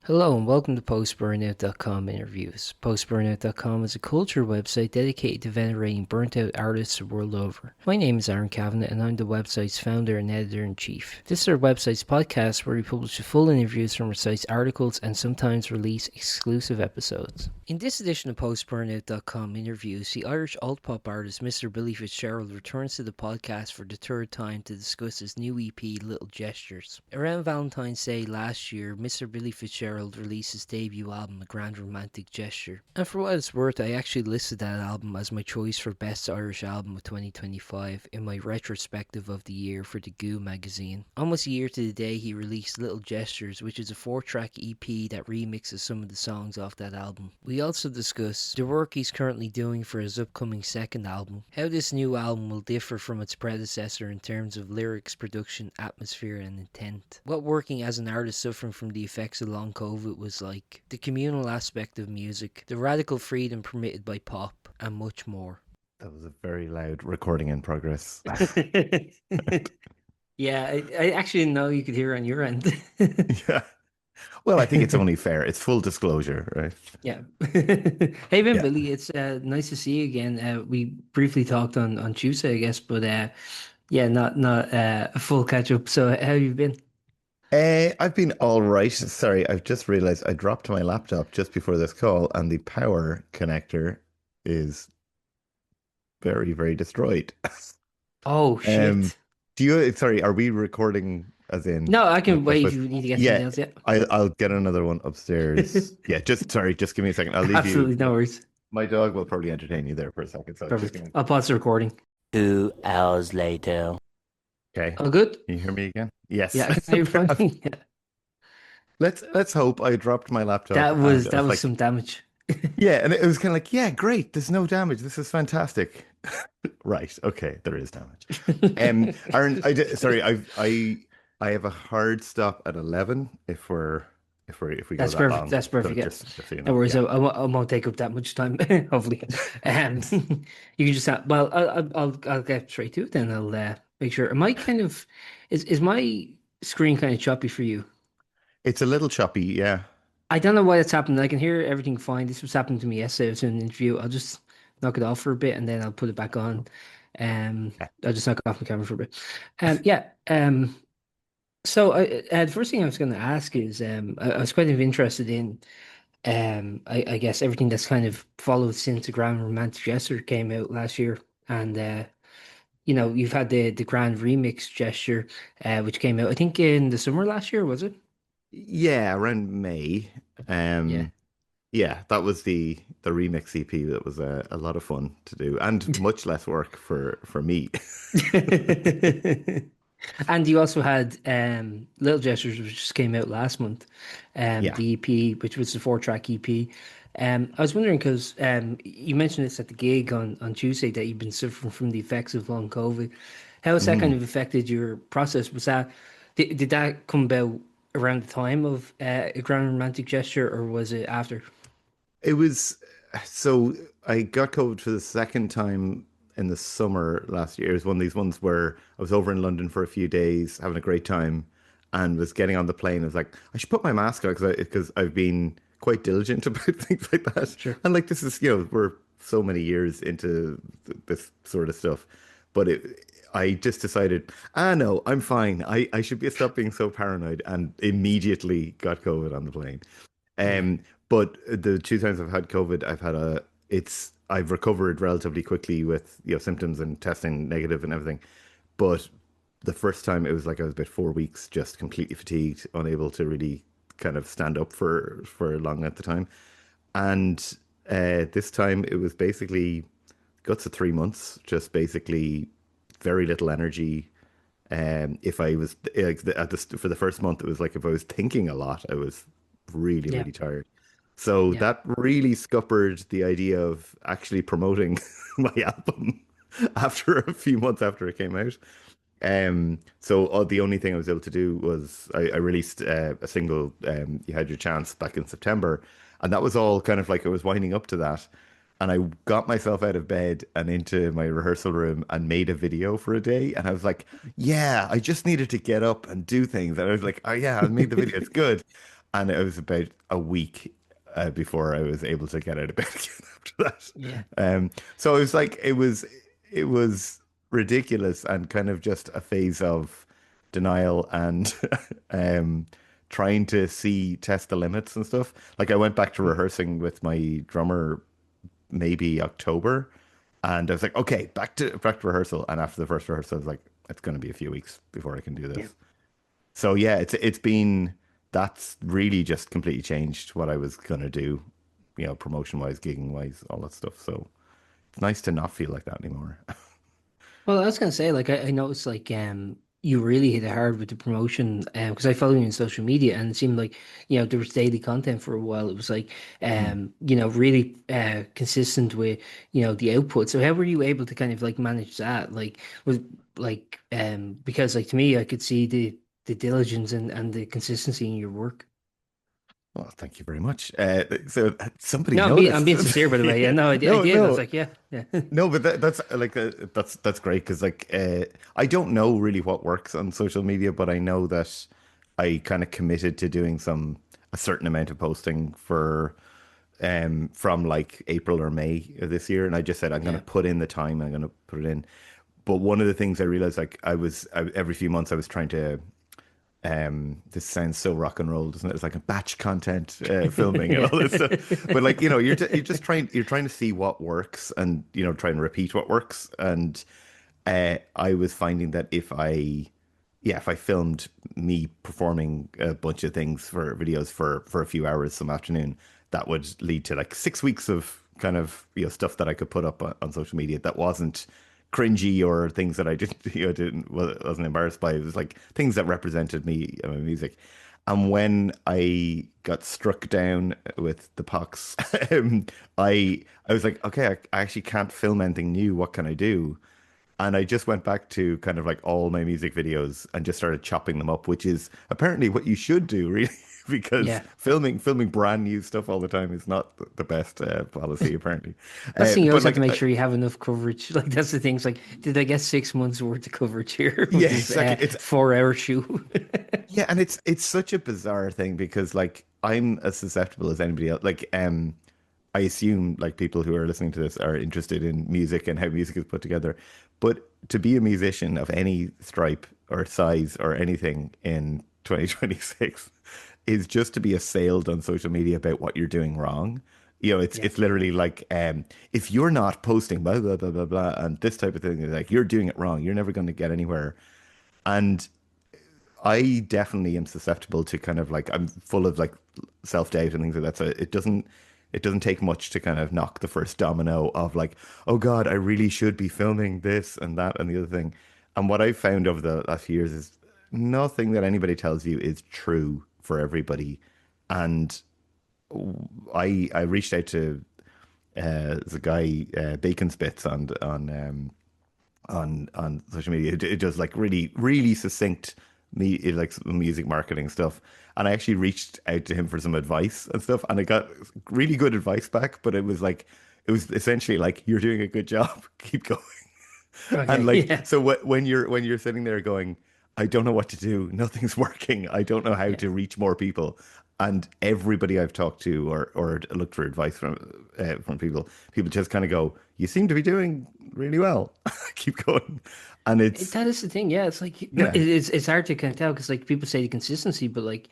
Hello and welcome to Post-Burnout.com interviews. Post-Burnout.com is a culture website dedicated to venerating burnt-out artists the world over. My name is Aaron Kavanagh and I'm the website's founder and editor-in-chief. This is our website's podcast where we publish the full interviews from our site's articles and sometimes release exclusive episodes. In this edition of Post-Burnout.com interviews, the Irish alt-pop artist Mr Billy Fitzgerald returns to the podcast for the third time to discuss his new EP, Little Gestures. Around Valentine's Day last year, Mr Billy Fitzgerald released his debut album, A Grand Remixed Gesture. And for what it's worth, I actually listed that album as my choice for Best Irish Album of 2025 in my retrospective of the year for the Goo magazine. Almost a year to the day, he released Little Gestures, which is a 4-track EP that remixes some of the songs off that album. We also discuss the work he's currently doing for his upcoming second album, how this new album will differ from its predecessor in terms of lyrics, production, atmosphere, and intent, what working as an artist suffering from the effects of long COVID was like, the communal aspect of music, the radical freedom permitted by pop, and much more. That was a very loud recording in progress. Yeah, I actually didn't know you could hear on your end. Yeah. Well, I think it's only fair. It's full disclosure, right? Yeah. Hey, Ben Yeah. Billy, it's nice to see you again. We briefly talked on Tuesday, I guess, but yeah, not a full catch up. So how have you been? I've been all right. Sorry, I've just realized I dropped my laptop just before this call, and the power connector is very, very destroyed. Oh Um, shit. sorry, are we recording as in No, I can like wait if with, you need to get something yeah, else. Yeah. I'll get another one upstairs. Yeah, just give me a second. I'll leave you. Absolutely, no worries. My dog will probably entertain you there for a second. So just give Perfect. me. I'll pause the recording. 2 hours later. Okay. Oh, good. Can you hear me again? Yes. Yeah, I can hear you fine. Yeah. Let's hope I dropped my laptop That and was it that was was like, some damage. yeah, and it was kind of like, yeah, great. There's no damage. This is fantastic. Right. Okay, there is damage. Aaron, sorry, I have a hard stop at 11 if we go That's that perfect. long. That's So perfect. Yeah. just so you No know. worries. Yeah. I won't take up that much time. Hopefully, you can just well, I'll get straight to it. Then I'll make sure. Am I kind of is my screen kind of choppy for you? It's a little choppy, yeah. I don't know why that's happened. I can hear everything fine. This was happening to me yesterday. I was in an interview. I'll just knock it off for a bit and then I'll put it back on. I'll just knock off my camera for a bit. Yeah. So the first thing I was going to ask is, I was kind of interested in, I guess everything that's kind of followed since the Grand Romantic Gesture came out last year, and you've had the Grand Remixed Gesture, which came out I think in the summer last year, was it? Yeah, around May. Yeah. Um, yeah, that was the remix EP. That was a lot of fun to do and much less work for me. And you also had Little Gestures, which just came out last month, Yeah. the EP, which was the 4-track EP. I was wondering because you mentioned this at the gig on Tuesday that you've been suffering from the effects of long COVID. How has that kind Mm. of affected your process? Did that come about around the time of a Grand Romantic Gesture, or was it after? It was so I got COVID for the second time in the summer last year. It was one of these ones where I was over in London for a few days, having a great time, and was getting on the plane. I was like, I should put my mask on because I've been quite diligent about things like that. Sure. And like this is, we're so many years into this sort of stuff, but I just decided, no, I'm fine. I should be stop being so paranoid, and immediately got COVID on the plane. Yeah. But the two times I've had COVID, I've recovered relatively quickly with symptoms and testing negative and everything. But the first time it was like I was about 4 weeks, just completely fatigued, unable to really kind of stand up for long at the time. And this time it was basically guts of 3 months, just basically very little energy. If I was like for the first month, it was like if I was thinking a lot, I was really, Yeah. really tired. So Yeah. that really scuppered the idea of actually promoting my album after a few months after it came out. So the only thing I was able to do was I released a single, "You Had Your Chance" back in September, and that was all kind of like I was winding up to that. And I got myself out of bed and into my rehearsal room and made a video for a day. And I was like, yeah, I just needed to get up and do things. And I was like, oh yeah, I made the video. It's good. And it was about a week before I was able to get out of bed again after that. Yeah. So it was like it was ridiculous and kind of just a phase of denial and um, trying to test the limits and stuff. Like I went back to rehearsing with my drummer maybe October, and I was like, okay, back to rehearsal. And after the first rehearsal, I was like, it's going to be a few weeks before I can do Yeah. this. So yeah, it's been that's really just completely changed what I was gonna do, promotion wise, gigging wise, all that stuff. So it's nice to not feel like that anymore. Well, I was gonna say, like, I noticed, like, you really hit it hard with the promotion, because I follow you on social media, and it seemed like, there was daily content for a while. It was like, Mm. really consistent with, the output. So how were you able to kind of like manage that? Like, was like, because like to me, I could see the diligence and the consistency in your work. Well, thank you very much. So somebody No, I'm noticed. being sincere, by the way. Yeah, no, I No, did. I was no, like, yeah, yeah, no, but that's like that's great because like I don't know really what works on social media, but I know that I kind of committed to doing a certain amount of posting for from like April or May of this year, and I just said I'm going to yeah, put in the time. I'm going to put it in. But one of the things I realized, like every few months I was trying to. This sounds so rock and roll, doesn't it? It's like a batch content filming and yeah, all this stuff. But like you're just trying to see what works and try and repeat what works. And I was finding that if I filmed me performing a bunch of things for videos for a few hours some afternoon, that would lead to like 6 weeks of kind of stuff that I could put up on social media that wasn't cringy or things that I didn't wasn't embarrassed by. It was like things that represented me and my music. And when I got struck down with the pox, I was like, okay, I actually can't film anything new. What can I do? And I just went back to kind of like all my music videos and just started chopping them up, which is apparently what you should do, really, because yeah. filming brand new stuff all the time is not the best policy, apparently. That's the thing, you But always have to like, make sure you have enough coverage. Like that's the thing. It's like, did I get 6 months worth of coverage here with yeah, this exactly. It's 4 hour shoot? Yeah, and it's such a bizarre thing because like I'm as susceptible as anybody else. Like, I assume like people who are listening to this are interested in music and how music is put together. But to be a musician of any stripe or size or anything in 2026 is just to be assailed on social media about what you're doing wrong. It's Yeah. it's literally like if you're not posting blah blah blah blah blah and this type of thing, like you're doing it wrong. You're never going to get anywhere. And I definitely am susceptible to kind of like I'm full of like self-doubt and things like that. So it doesn't take much to kind of knock the first domino of like, oh God, I really should be filming this and that and the other thing. And what I've found over the last few years is nothing that anybody tells you is true for everybody. And I reached out to there's a guy Bacon Spits on social media. It does like really really succinct like music marketing stuff. And I actually reached out to him for some advice and stuff, and I got really good advice back. But it was essentially like you're doing a good job, keep going. And Okay. like Yeah. so when you're sitting there going, I don't know what to do, nothing's working, I don't know how Yeah. to reach more people. And everybody I've talked to or looked for advice from people just kind of go, you seem to be doing really well. Keep going. And it's That is the thing. Yeah. It's like, yeah, it's hard to kind of tell because like people say the consistency, but like,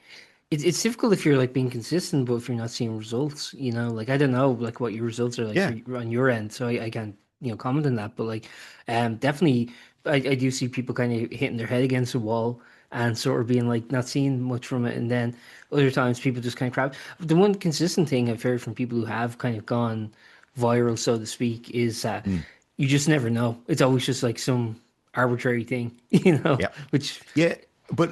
it's difficult if you're like being consistent, but if you're not seeing results, like I don't know like what your results are like yeah. on your end, so I can't comment on that. But like, definitely, I do see people kind of hitting their head against the wall and sort of being like not seeing much from it, and then other times people just kind of crap. The one consistent thing I've heard from people who have kind of gone viral, so to speak, is that Mm. you just never know. It's always just like some arbitrary thing, Yeah. which Yeah, but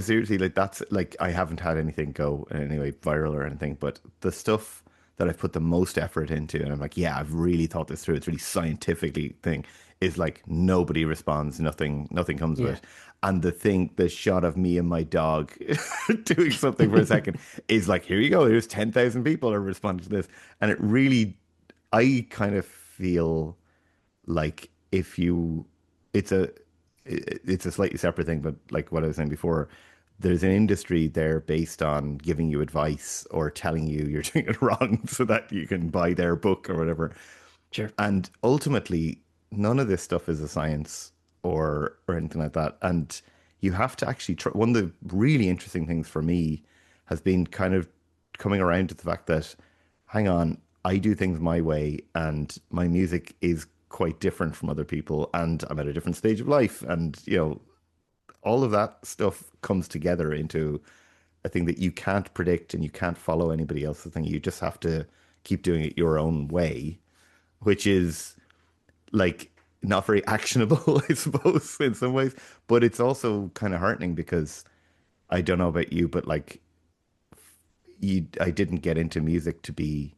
seriously, like that's like I haven't had anything go in any way viral or anything, but the stuff that I've put the most effort into, and I'm like, yeah, I've really thought this through. It's really scientifically thing. Is like nobody responds, nothing comes of yeah. it. And the shot of me and my dog doing something for a second is like, here you go. There's 10,000 people are responding to this, and it really, I kind of feel like if you it's a it's a slightly separate thing, but like what I was saying before, there's an industry there based on giving you advice or telling you you're doing it wrong so that you can buy their book or whatever. Sure. And ultimately, none of this stuff is a science or anything like that. And you have to actually try. One of the really interesting things for me has been kind of coming around to the fact that, hang on, I do things my way, and my music is quite different from other people, and I'm at a different stage of life, and all of that stuff comes together into a thing that you can't predict and you can't follow anybody else's thing. You just have to keep doing it your own way, which is like not very actionable, I suppose, in some ways. But it's also kind of heartening because I don't know about you, but like I didn't get into music to be,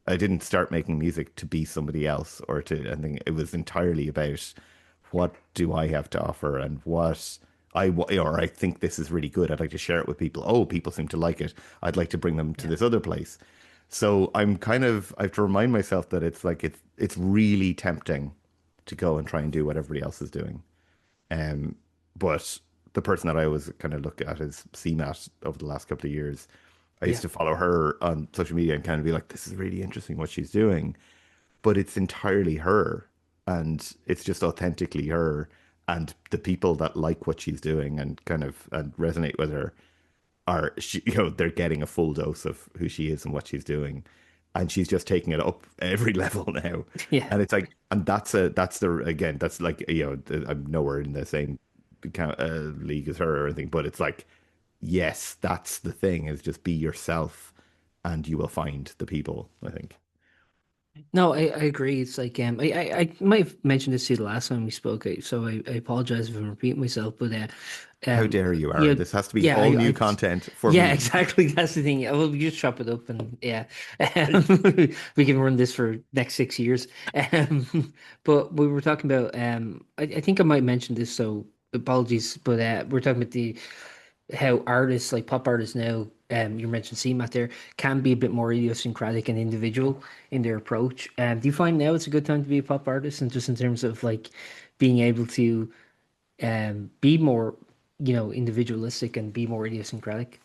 I didn't start making music to be somebody else or to, I think it was entirely about what do I have to offer and what or I think this is really good. I'd like to share it with people. Oh, people seem to like it. I'd like to bring them to Yeah. this other place. So I have to remind myself that it's really tempting to go and try and do what everybody else is doing. Um, but the person that I always kind of look at is CMAT over the last couple of years. I used Yeah. to follow her on social media and kind of be like, this is really interesting what she's doing. But it's entirely her and it's just authentically her. And the people that like what she's doing and kind of and resonate with her are they're getting a full dose of who she is and what she's doing, and she's just taking it up every level now. Yeah. And it's like, and that's the again, that's like I'm nowhere in the same league as her or anything, but it's like, yes, that's the thing, is just be yourself, and you will find the people, I think. No, I agree. It's like I might have mentioned this to you the last time we spoke, so I apologize if I'm repeating myself, but How um dare you, yeah, Aaron? This has to be yeah, all new content for yeah, me. exactly. That's the thing. Well, we just chop it up and yeah, we can run this for next 6 years. But we were talking about I think I might mention this, so apologies, but we're talking about the how artists like pop artists now, you mentioned CMAT there, can be a bit more idiosyncratic and individual in their approach. Do you find now it's a good time to be a pop artist, and just in terms of like being able to be more, individualistic and be more idiosyncratic?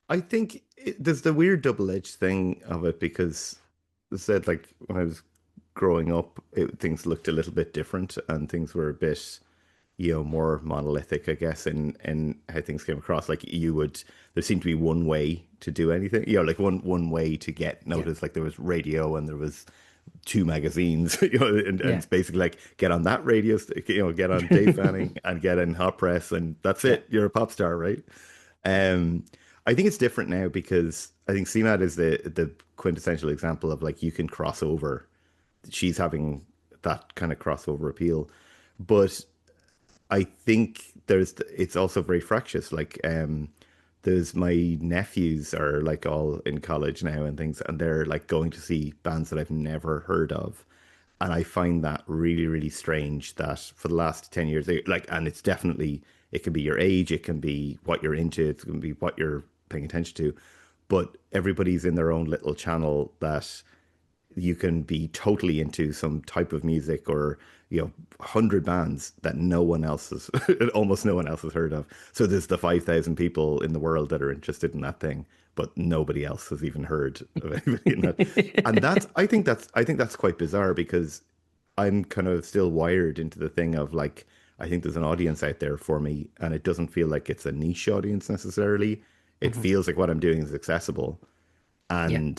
I think there's the weird double-edged thing of it because I said, like, when I was growing up, things looked a little bit different and things were a bit, more monolithic, I guess, in how things came across. Like there seemed to be one way to do anything, like one way to get Yeah, noticed. Like there was radio and there was two magazines, and yeah, it's basically like get on that radio, get on Dave Fanning and get in Hot Press, and that's yeah. it. You're a pop star, right? Um, I think it's different now because I think CMAT is the quintessential example of like you can cross over. She's having that kind of crossover appeal, but I think it's also very fractious. Like there's my nephews are like all in college now and things, and they're like going to see bands that I've never heard of. And I find that really, really strange that for the last 10 years, and it's definitely, it can be your age, it can be what you're into, it can be what you're paying attention to, but everybody's in their own little channel that you can be totally into some type of music or 100 bands that no one else has almost no one else has heard of. So there's the 5,000 people in the world that are interested in that thing, but nobody else has even heard of anybody in that. And I think that's quite bizarre because I'm kind of still wired into the thing of like, I think there's an audience out there for me, and it doesn't feel like it's a niche audience necessarily. It Mhm. feels like what I'm doing is accessible, Yeah. and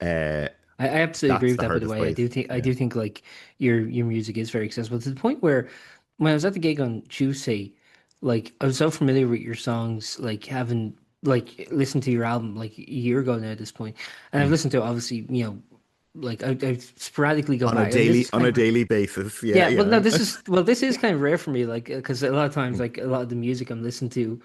uh, I absolutely agree that's with the that, by the hardest way. I place. do think I Yeah. do think like your music is very accessible to the point where when I was at the gig on Tuesday, like I was so familiar with your songs, like having like listened to your album like a year ago now at this point, and I've Mm. listened to it, obviously, like I sporadically go On a back, and this daily is on kind a of daily basis. Yeah, yeah, well, no, yeah. this is kind of rare for me, like because a lot of times, Mm, like a lot of the music I'm listening to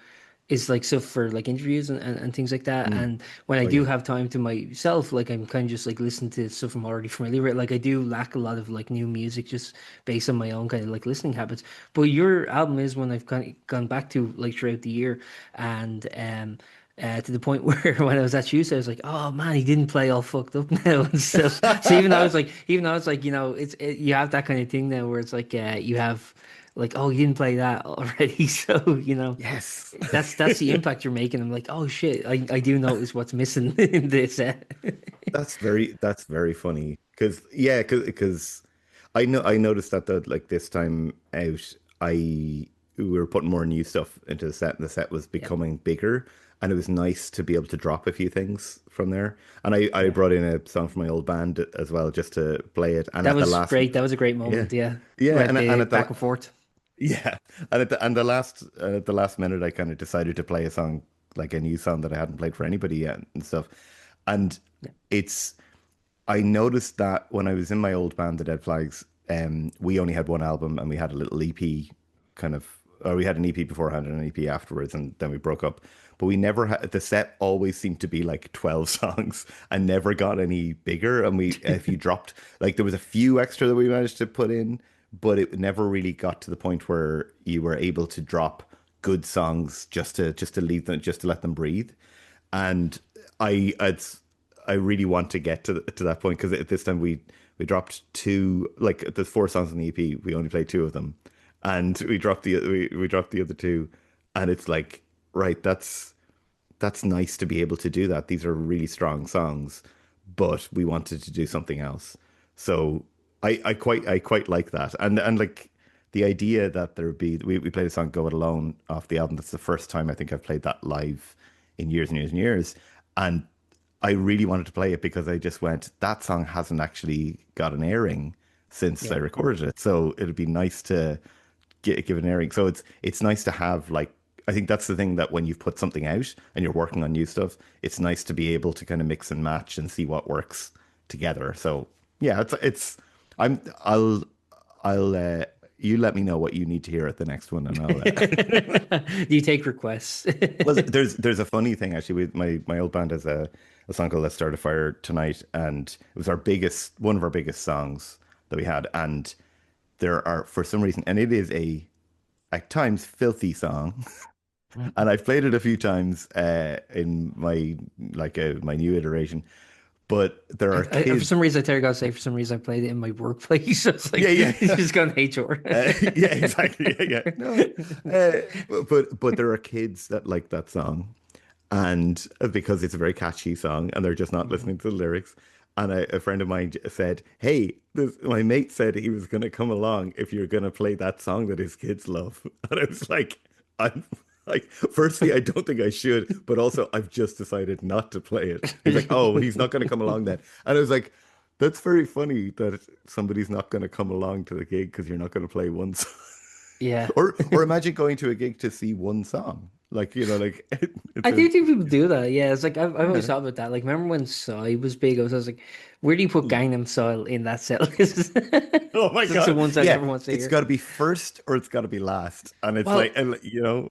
is like stuff for like interviews and things like that. mm. And when I Oh do yeah. have time to myself, like I'm kind of just like listening to stuff I'm already familiar with. Like I do lack a lot of like new music just based on my own kind of like listening habits. But your album is one I've kind of gone back to like throughout the year, and to the point where when I was at Tuesday, I was like, "Oh man, he didn't play all fucked up now and stuff." So even though it's like, you have that kind of thing now where it's like, you have like, oh, you didn't play that already. So, Yes. that's the impact you're making. I'm like, oh shit, I do notice what's missing in this. That's very funny because yeah, because I noticed that like this time out, I we were putting more new stuff into the set, and the set was Yeah, becoming bigger, and it was nice to be able to drop a few things from there. And I yeah. brought in a song from my old band as well just to play it. And That at the was last, great. That was a great yeah, moment. Yeah, yeah, with and the at the back and forth. yeah, and at the last minute, I kind of decided to play a song, like a new song that I hadn't played for anybody yet and stuff. And Yeah, it's I noticed that when I was in my old band, the Dead Flags, we only had one album and we had a little EP kind of, or we had an EP beforehand and an EP afterwards, and then we broke up. But we never had the set always seemed to be like 12 songs and never got any bigger. And if you dropped, like there was a few extra that we managed to put in, but it never really got to the point where you were able to drop good songs just to leave them, just to let them breathe. And it's I really want to get to that point because at this time we dropped two, like there's four songs in the EP, we only played two of them, and we dropped the other two, and it's like, right, that's nice to be able to do that. These are really strong songs, but we wanted to do something else. So I quite like that. And like the idea that there would be we played a song Go It Alone off the album. That's the first time I think I've played that live in years and years and years. And I really wanted to play it because I just went, that song hasn't actually got an airing since I yeah. recorded it. So it'd be nice to give an airing. So it's nice to have, like, I think that's the thing, that when you've put something out and you're working on new stuff, it's nice to be able to kind of mix and match and see what works together. So yeah, it's I'm I'll you let me know what you need to hear at the next one, and I'll Do you take requests? well, there's a funny thing actually with my old band has a song called "Let's Start a Fire Tonight," and it was one of our biggest songs that we had. And there are, for some reason, and it is a at times filthy song, and I've played it a few times in my new iteration. But there are For kids. some reason, I tell you, gotta say, for some reason, I played it in my workplace. So it's like, Yeah, it's yeah. just gonna hate your. Yeah, exactly. Yeah, yeah. No, but there are kids that like that song, and because it's a very catchy song, and they're just not listening to the lyrics. And a friend of mine said, "Hey, my mate said he was going to come along if you're going to play that song that his kids love." And I was like, "I'm like, firstly, I don't think I should, but also I've just decided not to play it." He's like, "Oh, he's not going to come along then." And I was like, "That's very funny that somebody's not going to come along to the gig because you're not going to play one song." Yeah. Or imagine going to a gig to see one song. Like, like it's I a do think people do that. Yeah, it's like I've always yeah. thought about that. Like, remember when Psy was big? I was like, where do you put Gangnam Style in that set list? Oh my That's the God. ones I Yeah, never want to it's hear. got to be first or it's got to be last. And it's like, Well, and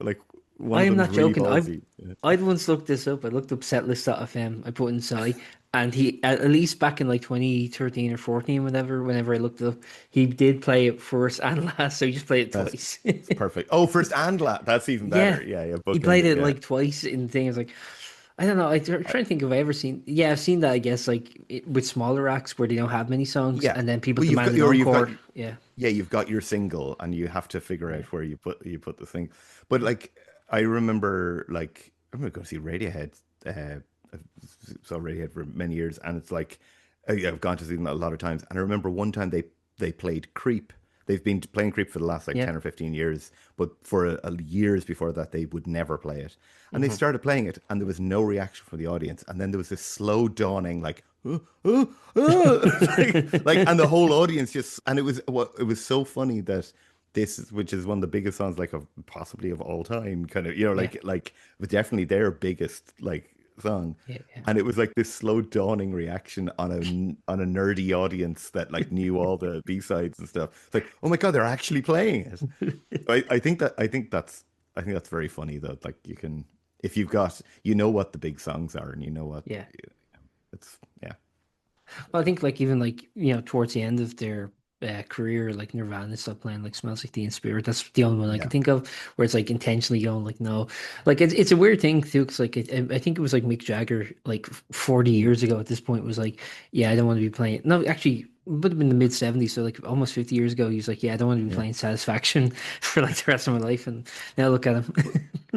like one I of am them's not really joking. I've ballsy. Yeah. I'd once looked this up. I looked up setlist.fm. I put in Psy, and he at least back in like 2013 or 14, whenever I looked it up, he did play it first and last. So he just played it That's twice. perfect. Oh, first and last. That's even Yeah, better. Yeah, yeah, he bookend played it. it Yeah. like twice in things. Like, I don't know. I'm I, trying to think if I ever seen. Yeah, I've seen that. I guess like with smaller acts where they don't have many songs, yeah. and then people Well, demand an you've got encore. Yeah. yeah, you've got your single and you have to figure out Yeah. where you put the thing. But like I remember, like I remember going to see Radiohead. I saw Radiohead for many years, and it's like I've gone to see them a lot of times. And I remember one time they played Creep. They've been playing Creep for the last like Yeah. 10 or 15 years, but for years before that, they would never play it. And they Hmm. started playing it, and there was no reaction from the audience. And then there was this slow dawning, like, and the whole audience just, and it was so funny that which is one of the biggest songs, like of possibly of all time, kind of, Yeah. like but definitely their biggest like song. Yeah. Yeah. And it was like this slow dawning reaction on a nerdy audience that like knew all the B-sides and stuff. It's like, oh my God, they're actually playing it. I think that's very funny though. Like you can, if you've got, what the big songs are, and you know what Yeah. it's, yeah, Well, I think like even like towards the end of their career, like Nirvana stopped playing like "Smells Like Teen Spirit." That's the only one I can yeah, think of where it's like intentionally going like no, like it's a weird thing too because like I think it was like Mick Jagger like 40 years ago at this point was like, yeah, I don't want to be playing. No, actually would have been the mid 70s, so like almost 50 years ago. He was like, "Yeah, I don't want to be Yeah. playing Satisfaction for like the rest of my life." And now look at him.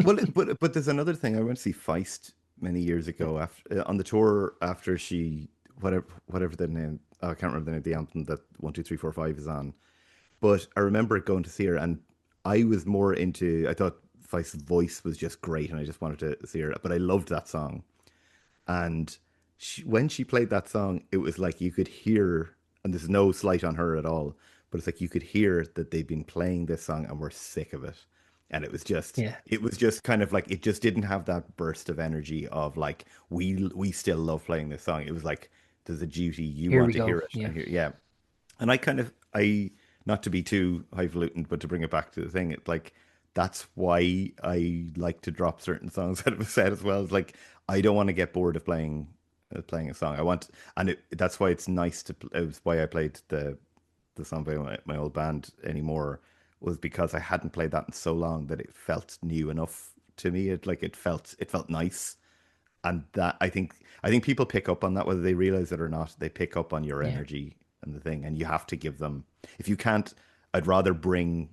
But, well, but there's another thing. I went to see Feist many years ago after on the tour after she whatever the name. Oh, I can't remember the name of the anthem that 1 2 3 4 5 is on. But I remember going to see her, and I was more into. I thought Feist's voice was just great, and I just wanted to see her. But I loved that song, and when she played that song, it was like you could hear, and there's no slight on her at all, but it's like you could hear that they'd been playing this song and were sick of it. And Yeah, it was just kind of like, it just didn't have that burst of energy of like, we still love playing this song. It was like, there's a duty, you here want we to hear go. it. Yeah, And hear, yeah. And not to be too highfalutin, but to bring it back to the thing, it's like that's why I like to drop certain songs out of a set as well. It's like I don't want to get bored of playing a song. That's why it's nice to. It was why I played the song by my old band anymore was because I hadn't played that in so long that it felt new enough to me. It felt nice, and that I think people pick up on that whether they realize it or not. They pick up on your yeah, energy and the thing, and you have to give them. If you can't, I'd rather bring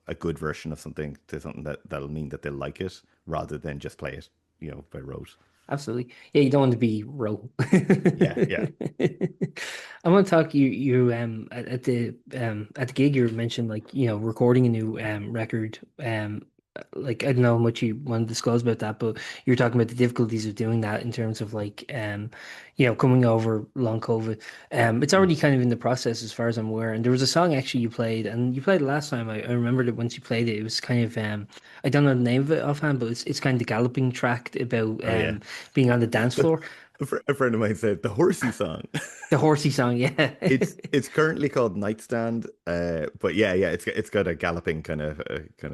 a good version of something to something that'll mean that they'll like it rather than just play it by rote. absolutely. Yeah, you don't want to be row. Yeah, yeah. I want to talk at the gig you mentioned like recording a new record. Like I don't know how much you want to disclose about that, but you're talking about the difficulties of doing that in terms of like coming over long COVID. It's Mm. already kind of in the process as far as I'm aware. And there was a song actually you played, and you played it last time. I remember that once you played it, it was kind of I don't know the name of it offhand, but it's kind of the galloping track about Oh yeah. being on the dance floor. A friend of mine said the horsey song. The horsey song, yeah. It's currently called Nightstand, but yeah, it's got a galloping kind of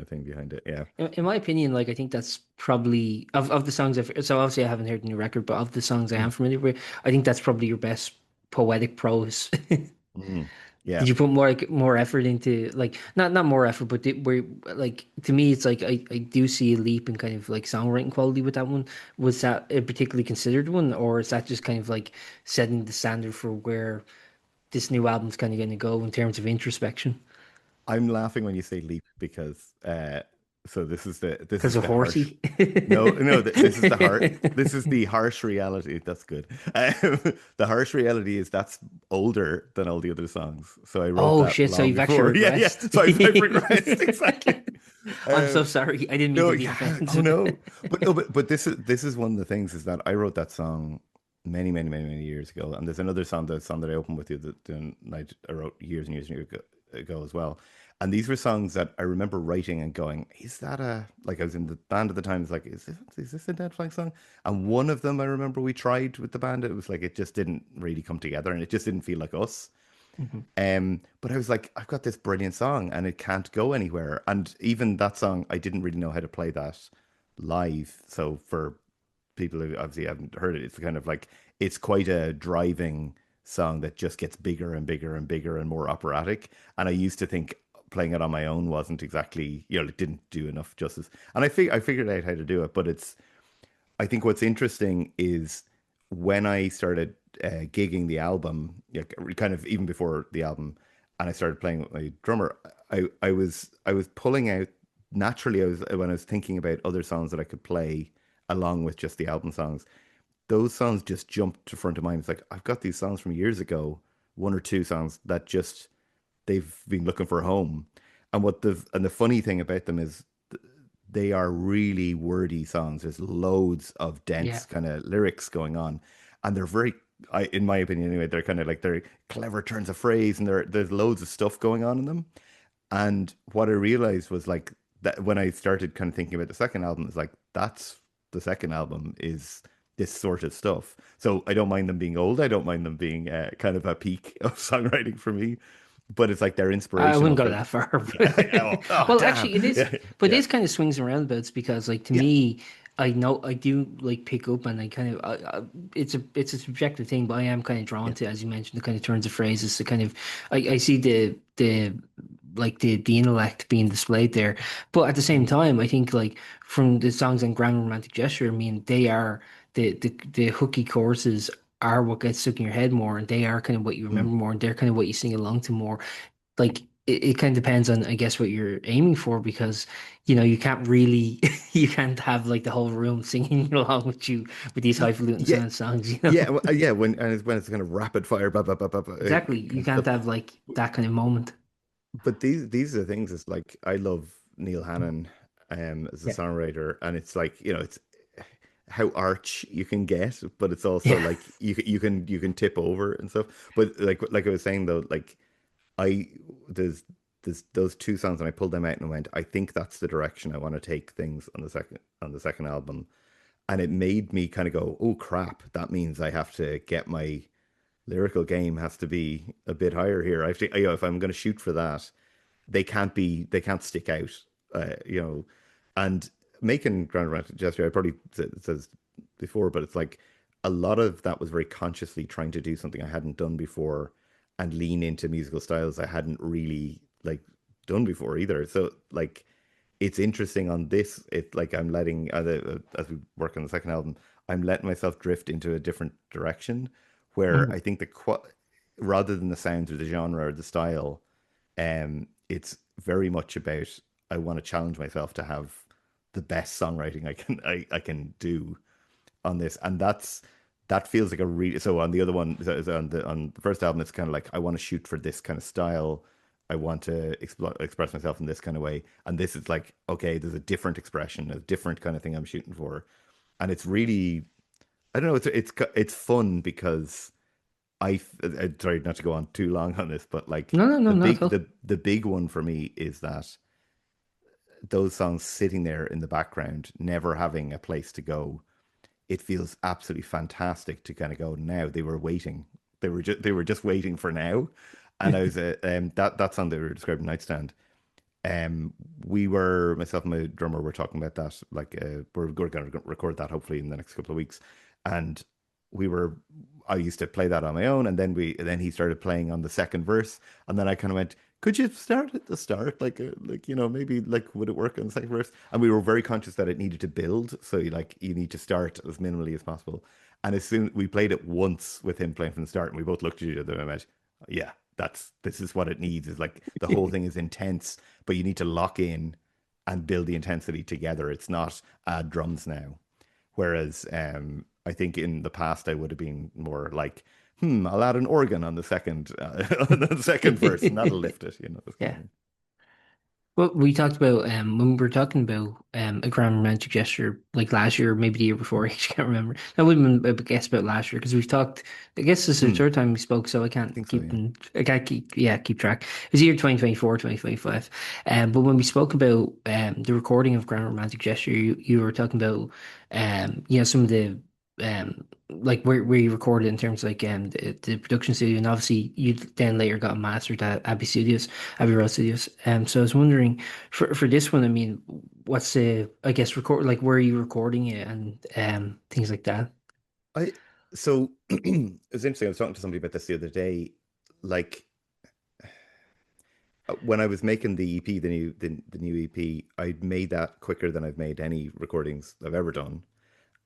thing behind it. Yeah. In my opinion, like I think that's probably of the songs so obviously I haven't heard the new record, but of the songs I am Mm. familiar with, I think that's probably your best poetic prose. Mm. Yeah. Did you put more effort into like not more effort, but where like to me it's like I do see a leap in kind of like songwriting quality with that one. Was that a particularly considered one, or is that just kind of like setting the standard for where this new album's kind of going to go in terms of introspection? I'm laughing when you say leap because so this Because is of the harsh. horsey. No, no, this is the harsh reality. That's good. The harsh reality is that's older than all the other songs. So I wrote Oh that shit, so long you've actually before. Yeah, yeah. regressed. So I've regressed exactly. I'm so Um, sorry. I didn't mean no, to be yeah. Oh offensive. no, but no, but this is one of the things is that I wrote that song many, many, many, many years ago, and there's another song, the song that I opened with you that I wrote years and years and years ago as well. And these were songs that I remember writing and going, is that a like I was in the band at the time, it's like, is this a Dead Flag song? And one of them I remember we tried with the band, it was like it just didn't really come together and it just didn't feel like us. Mhm. But I was like, I've got this brilliant song and it can't go anywhere. And even that song, I didn't really know how to play that live. So for people who obviously haven't heard it, it's kind of like it's quite a driving song that just gets bigger and bigger and bigger and more operatic. And I used to think playing it on my own wasn't exactly, it didn't do enough justice. And I figured out how to do it, but I think what's interesting is when I started gigging the album, kind of even before the album, and I started playing with my drummer, I was pulling out naturally. When I was thinking about other songs that I could play along with just the album songs, those songs just jumped to front of mind. It's like I've got these songs from years ago, one or two songs that just they've been looking for a home. And the funny thing about them is they are really wordy songs. There's loads of Yeah. dense kind of lyrics going on, and they're very, in my opinion anyway, they're kind of like they're clever turns of phrase, and there's loads of stuff going on in them. And what I realized was like that when I started kind of thinking about the second album, it's like that's the second album is this sort of stuff. So I don't mind them being old. I don't mind them being kind of a peak of songwriting for me. But it's like they're I inspirational wouldn't go for. that far. Yeah, oh, Well, damn. actually, it is, Yeah, but it yeah, is kind of swings and roundabouts because, like, to yeah, me, I know I do like pick up and I kind of, it's a subjective thing, but I am kind of drawn yeah. to, as you mentioned, the kind of turns of phrases, the kind of, I see the like the intellect being displayed there, but at the same Mhm. time, I think like from the songs on Grand Romantic Gesture, I mean, they are the hooky choruses are what gets stuck in your head more, and they are kind of what you Mm. remember more, and they're kind of what you sing along to more. Like it kind of depends on, I guess, what you're aiming for, because you can't really you can't have like the whole room singing along with you with these highfalutin Yeah, sound songs. yeah, yeah. When it's kind of rapid fire, blah, blah, blah, blah, blah, Exactly. You kind of can't stuff. have like that kind of moment. But these are the things. It's like I love Neil Hannon as a Yeah. songwriter, and it's like it's how arch you can get, but it's also Yeah. like you can tip over and stuff. But like I was saying though, like I there's those two songs, and I pulled them out and went, I think that's the direction I want to take things on the second album, and it made me kind of go, oh crap, that means I have to get my lyrical game has to be a bit higher here. I have to, if I'm going to shoot for that, they can't stick out, you know, and making Grand Remixed Gesture, I probably says before, but it's like a lot of that was very consciously trying to do something I hadn't done before and lean into musical styles I hadn't really like done before either. So like it's interesting on this. It like I'm letting as we work on the second album, I'm letting myself drift into a different direction where Mhm. I think rather than the sounds or the genre or the style, it's very much about I want to challenge myself to have the best songwriting I can do on this, and that feels like a really so on the other one on the first album it's kind of like I want to shoot for this kind of style. I want to express myself in this kind of way, and this is like okay, there's a different expression, a different kind of thing I'm shooting for, and it's really I don't know, it's fun because I sorry not to go on too long on this, but like No, no, no, the not at big all. the big one for me is that those songs sitting there in the background, never having a place to go, it feels absolutely fantastic to kind of go now. They were waiting. They were just waiting for now. And I was that song that we were describing, Nightstand. Um, we were myself and my drummer were talking about that. Like we're going to record that hopefully in the next couple of weeks, and we were. I used to play that on my own, and then he started playing on the second verse, and then I kind of went, "Could you start at the start? Like maybe like would it work on the second verse?" And we were very conscious that it needed to build, so you need to start as minimally as possible. And as soon we played it once with him playing from the start, and we both looked at each other and went, "Yeah, this is what it needs. Is like the whole thing is intense, but you need to lock in and build the intensity together. It's not add drums now." Whereas I think in the past I would have been more like, I'll add an organ on the second on the second verse, and that'll lift it. This kind of Yeah. thing. Well, we talked about when we were talking about a grand romantic gesture like last year, or maybe the year before. I actually can't remember. That would have been a guess about last year because we've talked. I guess this is the Hmm, third time we spoke, so I think so. Yeah. I can't keep keep track. It was year 2024, 2025. But when we spoke about the recording of grand romantic gesture, you were talking about some of the like where you recorded in terms of like the production studio, and obviously you then later got mastered at Abbey Road Studios. So I was wondering for this one, I mean, what's the I guess record like where are you recording it and things like that? I so it's interesting. I was talking to somebody about this the other day. Like when I was making the EP, the new EP, I made that quicker than I've made any recordings I've ever done.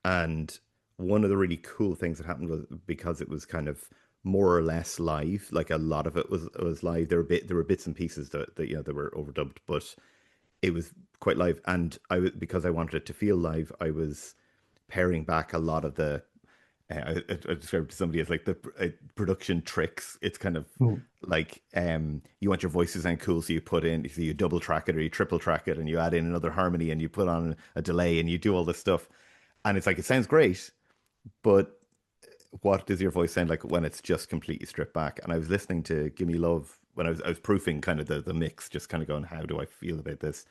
And one of the really cool things that happened was because it was kind of more or less live, like a lot of it was live. There were bits and pieces that were overdubbed, but it was quite live. And because I wanted it to feel live, I was paring back a lot of the I described it to somebody as like the production tricks. It's kind of Mm. like you want your voice to sound cool, so you double track it or you triple track it, and you add in another harmony, and you put on a delay, and you do all this stuff, and it's like it sounds great, but what does your voice sound like when it's just completely stripped back? And I was listening to "Give Me Love" when I was proofing kind of the mix, just kind of going, how do I feel about this?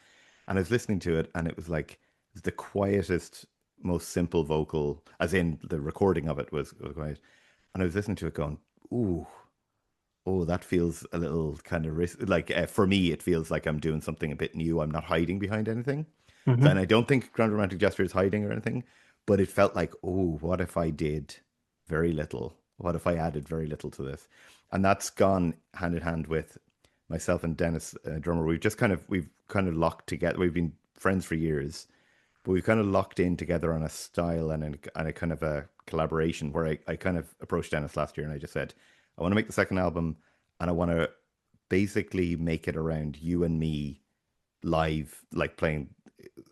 And I was listening to it, and it was like the quietest, most simple vocal, as in the recording of it was quiet. And I was listening to it, going, "Ooh, oh, that feels a little kind of like for me, it feels like I'm doing something a bit new. I'm not hiding behind anything." So, and Hmm. I don't think Grand Romantic Gesture is hiding or anything, but it felt like, oh, what if I did very little? What if I added very little to this? And that's gone hand in hand with myself and Dennis, drummer. We've kind of locked together. We've been friends for years, but we've kind of locked in together on a style and a kind of a collaboration where I kind of approached Dennis last year and I just said, I want to make the second album and I want to basically make it around you and me live, like playing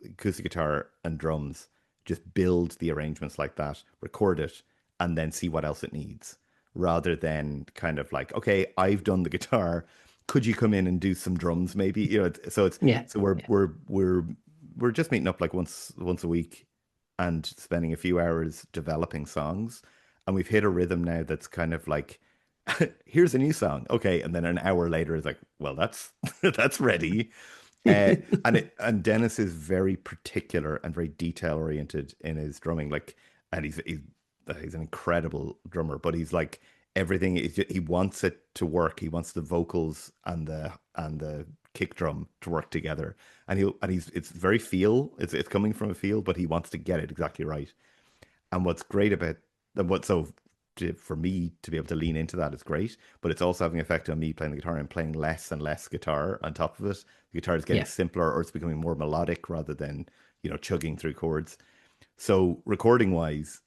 acoustic guitar and drums, just build the arrangements like that, record it, and then see what else it needs. Rather than kind of like, okay, I've done the guitar. Could you come in and do some drums, maybe? So it's Yeah. so we're just meeting up like once a week and spending a few hours developing songs. And we've hit a rhythm now that's kind of like, here's a new song, okay, and then an hour later it's like, well, that's that's ready. And Dennis is very particular and very detail oriented in his drumming. Like, and he's an incredible drummer, but he's like everything. He wants it to work. He wants the vocals and the kick drum to work together. And it's very feel. It's coming from a feel, but he wants to get it exactly right. And what's great about for me to be able to lean into that is great, but it's also having an effect on me playing the guitar and playing less and less guitar on top of it. The guitar is getting Yeah. simpler or it's becoming more melodic rather than, chugging through chords. So recording wise,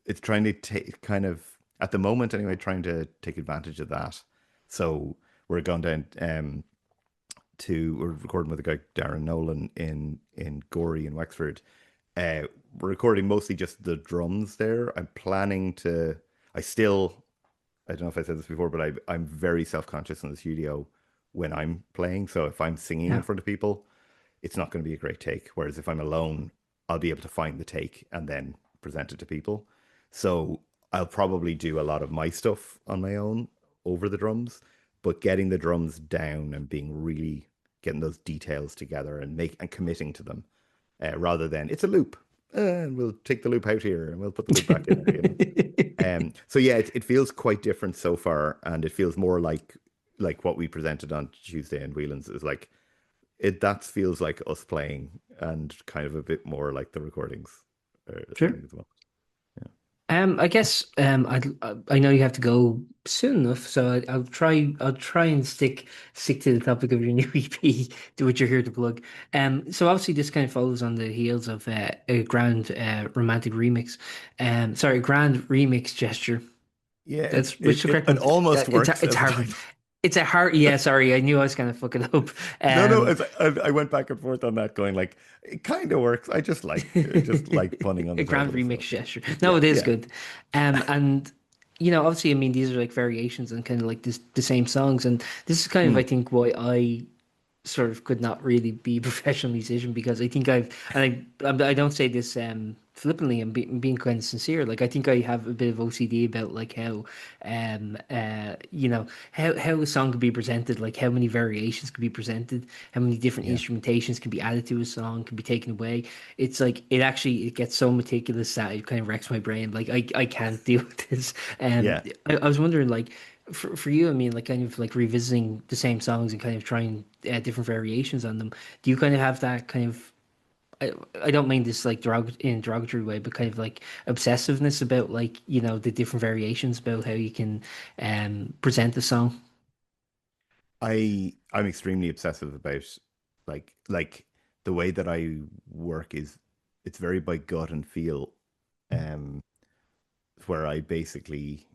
it's trying to take kind of at the moment anyway, trying to take advantage of that. So we're going down we're recording with a guy Darren Nolan in Gorey in Wexford. We're recording mostly just the drums there. I don't know if I said this before, but I'm very self-conscious in the studio when I'm playing. So if I'm singing in Yeah. front of people, it's not going to be a great take. Whereas if I'm alone, I'll be able to find the take and then present it to people. So I'll probably do a lot of my stuff on my own over the drums, but getting the drums down and getting those details together and committing to them, rather than it's a loop. And we'll take the loop out here and we'll put the loop back in there. So yeah, it feels quite different so far, and it feels more like what we presented on Tuesday in Whelan's is like that feels like us playing and kind of a bit more like the recordings are Sure. sounding as well. I guess I know you have to go soon enough, so I'll try and stick to the topic of your new EP, to which you're here to plug. So obviously this kind of follows on the heels of a grand romantic remix, sorry, grand remix gesture. Yeah, That's which the correct it one. almost works It's as a hard. title. It's a hard. Yeah, sorry, I knew I was gonna fuck it up. No, Um, I went back and forth on that, going like it kind of works. I just like punning on a the grand title. remix So gesture. No, yeah, it is yeah. good. And obviously, I mean, these are like variations and kind of like the same songs, and this is kind of, I Hmm. think, why I sort of could not really be a professional musician, because I think I don't say this flippantly. I'm being kind of sincere. Like, I think I have a bit of OCD about like how how a song could be presented, like how many variations could be presented, how many different Yeah, instrumentations can be added to a song, can be taken away. It's like it gets so meticulous that it kind of wrecks my brain. Like, I can't deal with this. yeah. I was wondering, like, for you, I mean, like, kind of like revisiting the same songs and kind of trying different variations on them. Do you kind of have that kind of, I don't mean this like in a derogatory way, but kind of like obsessiveness about, like, the different variations about how you can present the song? I'm extremely obsessive about like the way that I work is it's very by gut and feel, um, where I basically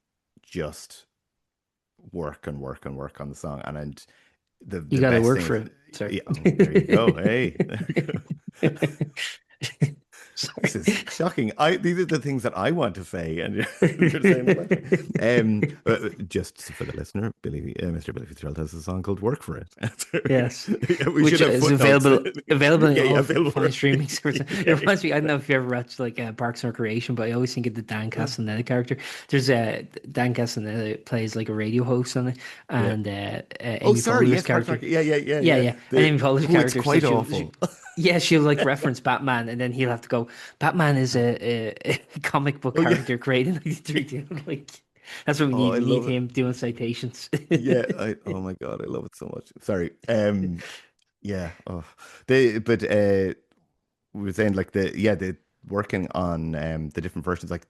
just work and work and work on the song, and the You the got to best work thing for is, it. Sorry. yeah, there you go. Hey, there you go. This is Sorry. shocking. These are the things that I want to say, and you're saying it that way. Just for the listener, Mr. Billy Fitzgerald has a song called "Work for It." Yes, We should which have is footnotes. available in Yeah, yeah, all available. fine streaming services. It Yeah, reminds me. I don't know if you ever watched like Parks and Recreation, but I always think of the Dan yeah, Castellaneta character. There's Dan Castellaneta plays like a radio host on it, yeah. and Oh, Amy sorry. Poehler's Yes, Parks and character. Rec. Yeah, yeah, yeah, Yeah, yeah. yeah, and Amy Poehler's It's character. So quite awful. yeah, she'll like reference Batman, and then he'll have to go, Batman is a comic book Oh yeah. character created in '93. Like, that's what we Oh, need. I We need love it. him doing citations. Yeah, oh my God, I love it so much. Sorry. Yeah. Oh, but we were saying like the working on the different versions, like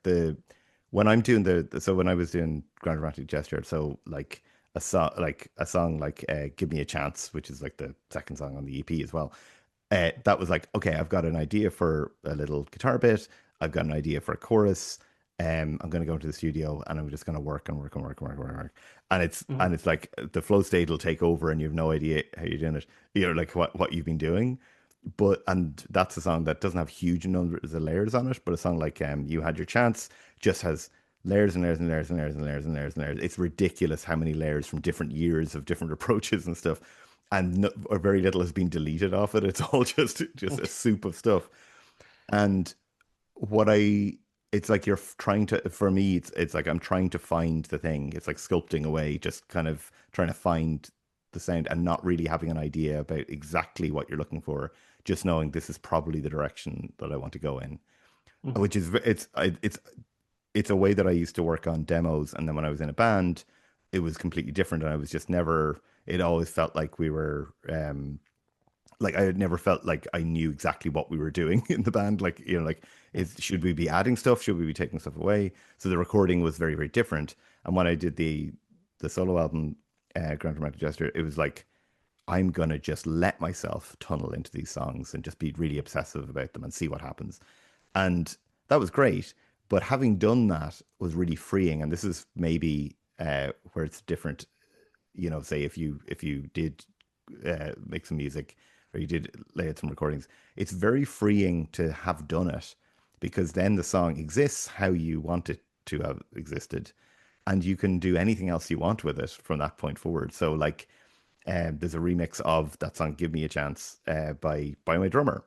when I'm doing so when I was doing Grand Remixed Gesture, so like a song like Give Me a Chance, which is like the second song on the EP as well. That was like, okay, I've got an idea for a little guitar bit, I've got an idea for a chorus, I'm going to go into the studio and I'm just going to work and work and work and work and work, and work. And Mhm. it's like the flow state will take over and you have no idea how you're doing it. You know, like what you've been doing. But and that's a song that doesn't have huge numbers of layers on it, but a song like You Had Your Chance just has layers and layers and layers and layers and layers and layers and layers. It's ridiculous how many layers from different years of different approaches and stuff. And no, or very little has been deleted off it. It's all just a soup of stuff. And what I it's like you're trying to for me it's like I'm trying to find the thing. It's like sculpting away, just kind of trying to find the sound and not really having an idea about exactly what you're looking for, just knowing this is probably the direction that I want to go in. Mhm. Which is it's a way that I used to work on demos, and then when I was in a band, it was completely different, and I was just never. It always felt like we were like I had never felt like I knew exactly what we were doing in the band. Like, you know, like is should we be adding stuff? Should we be taking stuff away? So the recording was very, very different. And when I did the solo album, Grand Remixed Gesture, it was like I'm gonna just let myself tunnel into these songs and just be really obsessive about them and see what happens. And that was great. But having done that was really freeing. And this is maybe where it's different, you know, say if you did make some music or you did lay out some recordings, it's very freeing to have done it because then the song exists how you want it to have existed, and you can do anything else you want with it from that point forward. So like there's a remix of that song "Give Me a Chance" by my drummer.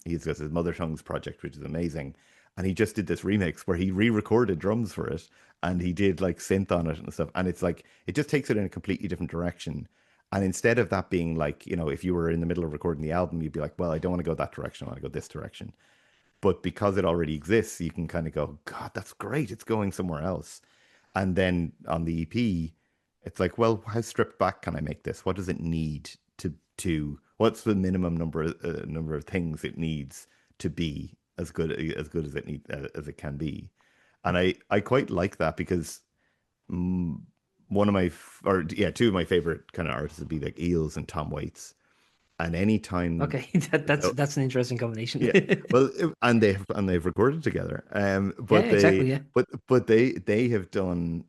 He's got his Mother Tongues project, which is amazing, and he just did this remix where he re-recorded drums for it, and he did like synth on it and stuff. And it's like it just takes it in a completely different direction. And instead of that being like, you know, if you were in the middle of recording the album, you'd be like, well, I don't want to go that direction. I want to go this direction. But because it already exists, you can kind of go, God, that's great. It's going somewhere else. And then on the EP, it's like, well, how stripped back can I make this? What does it need to what's the minimum number of things it needs to be as good as as it can be? And I quite like that because mm, one of my or yeah, two of my favorite kind of artists would be like Eels and Tom Waits. And anytime Okay, that's an interesting combination. yeah. Well, and they've recorded together. Yeah, But exactly. Yeah, they have done.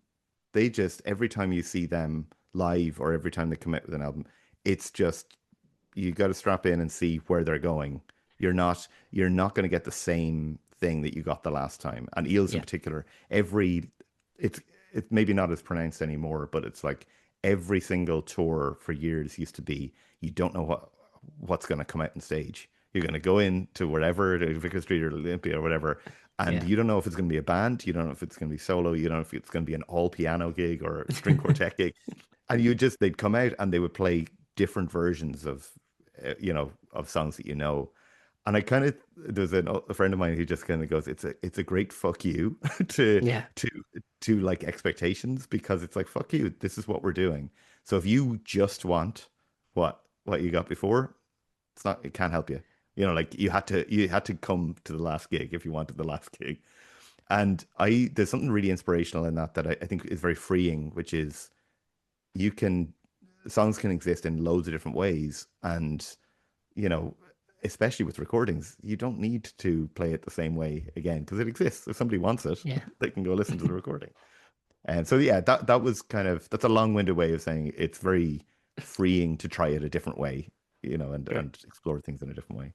They just every time you see them live or every time they come out with an album, it's just you got to strap in and see where they're going. You're not going to get the same thing that you got the last time. And Eels in yeah, particular, it's it's maybe not as pronounced anymore, but it's like every single tour for years used to be you don't know what's going to come out on stage. You're going to go into wherever, to Vicar Street or Olympia or whatever, and yeah, you don't know if it's going to be a band, you don't know if it's going to be solo, you don't know if it's going to be an all piano gig or a string quartet gig, and they'd come out and they would play different versions of you know of songs that you know. And I kind of there's a friend of mine who just kind of goes, it's a great fuck you to yeah, to like expectations because it's like fuck you, this is what we're doing. So if you just want what you got before, it can't help you. You know, like you had to come to the last gig if you wanted the last gig. And I there's something really inspirational in that I think is very freeing, which is you can songs can exist in loads of different ways, and you know, especially with recordings, you don't need to play it the same way again because it exists. If somebody wants it, yeah. they can go listen to the recording. And so yeah, that was kind of that's a long-winded way of saying it's very freeing to try it a different way, you know, Sure. and explore things in a different way.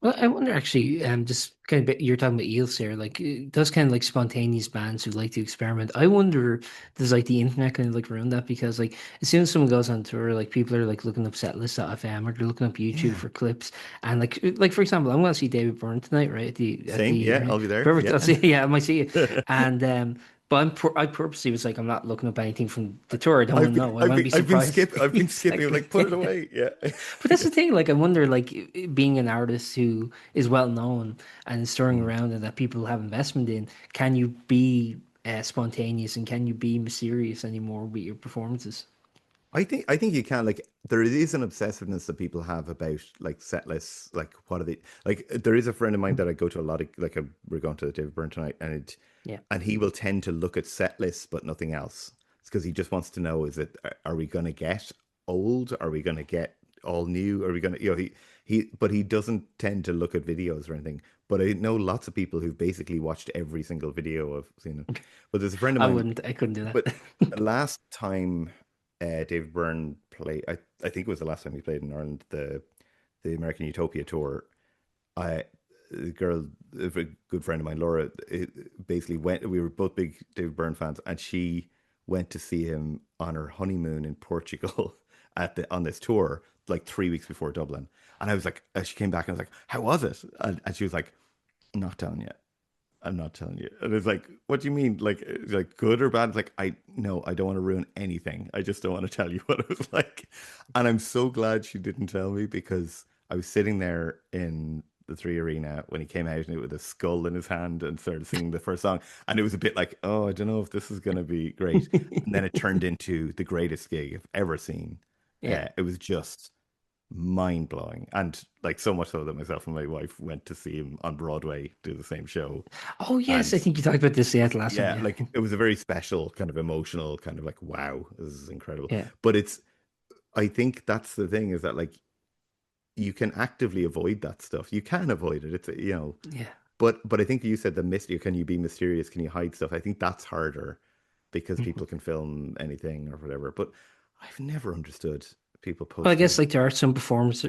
Well, I wonder actually, just kind of you're talking about eels here, like those kind of like spontaneous bands who like to experiment. I wonder does like the internet kind of like ruin that because like as soon as someone goes on tour, like people are like looking up setlist.fm or they're looking up YouTube Yeah. for clips and like for example, I'm going to see David Byrne tonight, right? At Same. the Yeah, arena. I'll be there. Perfect. Yeah. I'll see. Yeah, I might see it. And but I purposely was like, I'm not looking up anything from the tour. I don't want to know. I want to be surprised. I've been skipping Exactly. like put it away. Yeah. But that's the thing. Like, I wonder, like, being an artist who is well known and is touring Mm. around and that people have investment in, can you be spontaneous and can you be mysterious anymore with your performances? I think you can like there is an obsessiveness that people have about like set lists, like what are they like there is a friend of mine that I go to a lot of like we're going to David Byrne tonight Yeah, and he will tend to look at set lists but nothing else. It's because he just wants to know is it are we going to get old? Are we going to get all new? Are we going to you know he but he doesn't tend to look at videos or anything. but I know lots of people who've basically watched every single video of seen it. But there's a friend of I mine. wouldn't. I couldn't do that. But the last time David Byrne played, I think it was the last time he played in Ireland, the American Utopia tour. I the girl, a very good friend of mine, Laura, basically went. We were both big David Byrne fans, and she went to see him on her honeymoon in Portugal at the on this tour, like 3 weeks before Dublin. And I was like, she came back and I was like, "How was it?" And she was like, "I'm not telling you. I'm not telling you." And it's like, "What do you mean? Like good or bad?" It's like, I no, I don't want to ruin anything. I just don't want to tell you what it was like. And I'm so glad she didn't tell me because I was sitting there in the Three Arena when he came out and it with a skull in his hand and started singing the first song. And it was a bit like, oh, I don't know if this is going to be great. And then it turned into the greatest gig I've ever seen. Yeah. It was just mind blowing, and like so much so that myself and my wife went to see him on Broadway do the same show. Oh yes, I And think you talked about this yeah the last time. yeah, Yeah. like it was a very special kind of emotional kind of like, wow, this is incredible. Yeah. But it's, I think that's the thing is that like you can actively avoid that stuff. You can avoid it. It's Yeah. but I think you said the mystery. Can you be mysterious? Can you hide stuff? I think that's harder because Mhm. people can film anything or whatever. But I've never understood people Well, I guess posting. like there are some performers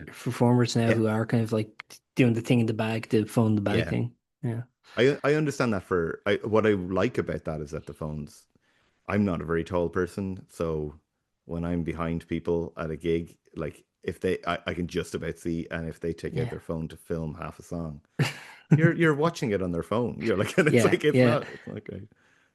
now Yeah, who are kind of like doing the thing in the bag, the phone in the bag yeah. thing. Yeah. I understand that what I like about that is that the phones. I'm not a very tall person, so when I'm behind people at a gig, like if I can just about see, and if they take out Yeah. their phone to film half a song, you're watching it on their phone. You're like, and it's Yeah. like Yeah. it's not great.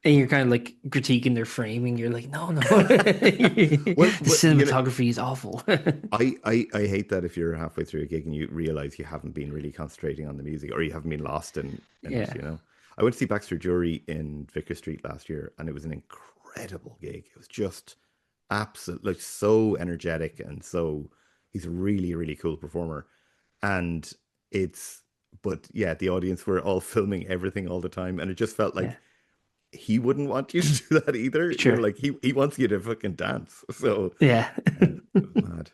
And you're kind of like critiquing their framing. You're like, no, no, the Well, but cinematography is awful. I hate that if you're halfway through a gig and you realize you haven't been really concentrating on the music or you haven't been lost in it, Yeah. you know. I went to see Baxter Jury in Vicar Street last year and it was an incredible gig. It was just absolute like so energetic and so he's a really, really cool performer. And it's but yeah, the audience were all filming everything all the time and it just felt Yeah. like he wouldn't want you to do that either. Sure. Like he wants you to fucking dance. So Yeah. it was mad.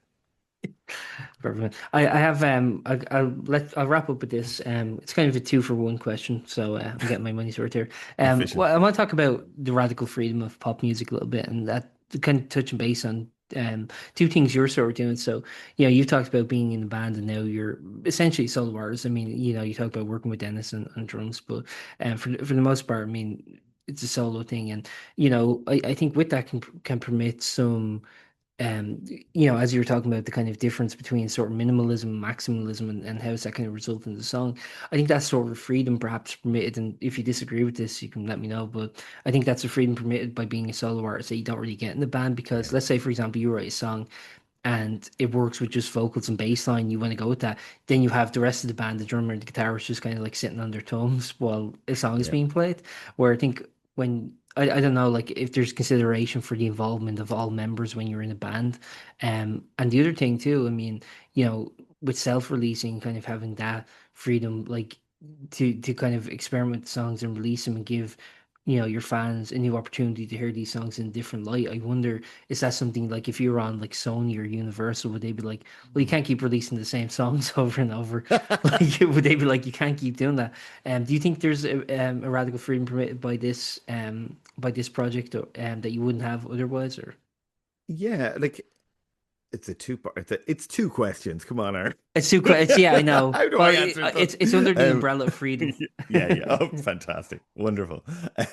Perfect. I have I'll wrap up with this. It's kind of a two for one question, so I'm getting my money's worth here. Efficient. Well, I want to talk about the radical freedom of pop music a little bit, and that kind of touching base on two things you're sort of doing. So, you talked about being in a band, and now you're essentially a solo artist. I mean, you talked about working with Dennis on drums, but for the most part, I mean, it's a solo thing, and I think with that can permit some um, as you were talking about the kind of difference between sort of minimalism and maximalism and how does that kind of result in the song. I think that's sort of freedom perhaps permitted, and if you disagree with this, you can let me know. But I think that's a freedom permitted by being a solo artist that you don't really get in the band because Yeah. let's say, for example, you write a song and it works with just vocals and bass line, you want to go with that. Then you have the rest of the band, the drummer and the guitarist, just kind of like sitting on their thumbs while a song is Yeah. being played. Where I think when I don't know, like if there's consideration for the involvement of all members when you're in a band. And the other thing too, I mean, with self-releasing, kind of having that freedom, like to kind of experiment with songs and release them and give your fans a new opportunity to hear these songs in a different light. I wonder, is that something like if you were on like Sony or Universal, would they be like, well, you can't keep releasing the same songs over and over? Like, would they be like, you can't keep doing that? Do you think there's a radical freedom permitted by this project that you wouldn't have otherwise? Or Yeah, like it's a two part. It's two questions. Come on, Aaron. it's too it's yeah, I know. How do I Well, answer it? it's under the Um, umbrella of freedom. yeah, yeah. Oh, fantastic, wonderful. I